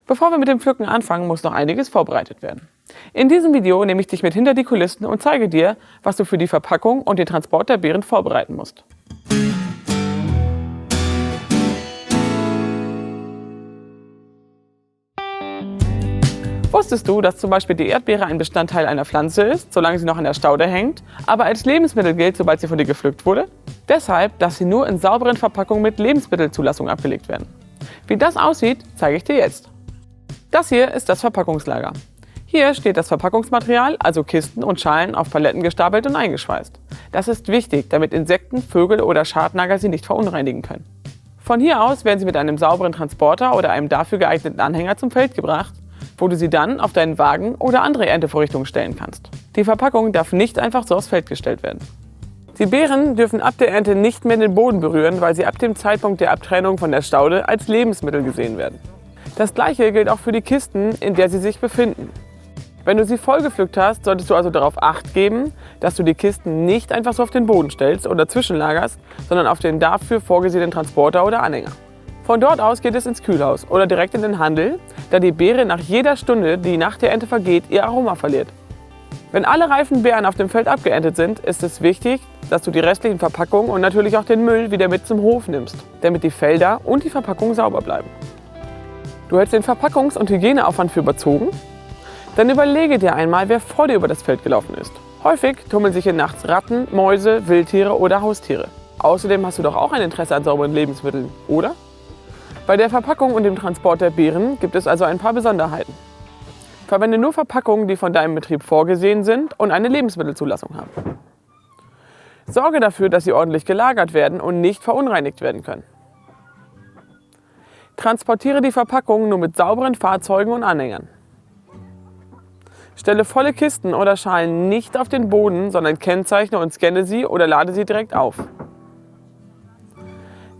Bevor wir mit dem Pflücken anfangen, muss noch einiges vorbereitet werden. In diesem Video nehme ich dich mit hinter die Kulissen und zeige dir, was du für die Verpackung und den Transport der Beeren vorbereiten musst. Wusstest du, dass zum Beispiel die Erdbeere ein Bestandteil einer Pflanze ist, solange sie noch an der Staude hängt, aber als Lebensmittel gilt, sobald sie von dir gepflückt wurde? Deshalb darf sie nur in sauberen Verpackungen mit Lebensmittelzulassung abgelegt werden. Wie das aussieht, zeige ich dir jetzt. Das hier ist das Verpackungslager. Hier steht das Verpackungsmaterial, also Kisten und Schalen, auf Paletten gestapelt und eingeschweißt. Das ist wichtig, damit Insekten, Vögel oder Schadnager sie nicht verunreinigen können. Von hier aus werden sie mit einem sauberen Transporter oder einem dafür geeigneten Anhänger zum Feld gebracht, wo du sie dann auf deinen Wagen oder andere Erntevorrichtungen stellen kannst. Die Verpackung darf nicht einfach so aufs Feld gestellt werden. Die Beeren dürfen ab der Ernte nicht mehr den Boden berühren, weil sie ab dem Zeitpunkt der Abtrennung von der Staude als Lebensmittel gesehen werden. Das gleiche gilt auch für die Kisten, in der sie sich befinden. Wenn du sie vollgepflückt hast, solltest du also darauf Acht geben, dass du die Kisten nicht einfach so auf den Boden stellst oder zwischenlagerst, sondern auf den dafür vorgesehenen Transporter oder Anhänger. Von dort aus geht es ins Kühlhaus oder direkt in den Handel, da die Beere nach jeder Stunde, die nach der Ernte vergeht, ihr Aroma verliert. Wenn alle reifen Beeren auf dem Feld abgeerntet sind, ist es wichtig, dass du die restlichen Verpackungen und natürlich auch den Müll wieder mit zum Hof nimmst, damit die Felder und die Verpackungen sauber bleiben. Du hältst den Verpackungs- und Hygieneaufwand für überzogen? Dann überlege dir einmal, wer vor dir über das Feld gelaufen ist. Häufig tummeln sich hier nachts Ratten, Mäuse, Wildtiere oder Haustiere. Außerdem hast du doch auch ein Interesse an sauberen Lebensmitteln, oder? Bei der Verpackung und dem Transport der Beeren gibt es also ein paar Besonderheiten. Verwende nur Verpackungen, die von deinem Betrieb vorgesehen sind und eine Lebensmittelzulassung haben. Sorge dafür, dass sie ordentlich gelagert werden und nicht verunreinigt werden können. Transportiere die Verpackungen nur mit sauberen Fahrzeugen und Anhängern. Stelle volle Kisten oder Schalen nicht auf den Boden, sondern kennzeichne und scanne sie oder lade sie direkt auf.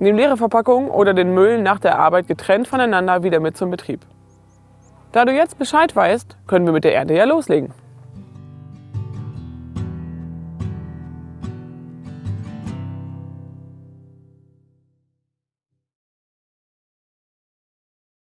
Nimm leere Verpackungen oder den Müll nach der Arbeit getrennt voneinander wieder mit zum Betrieb. Da du jetzt Bescheid weißt, können wir mit der Ernte ja loslegen.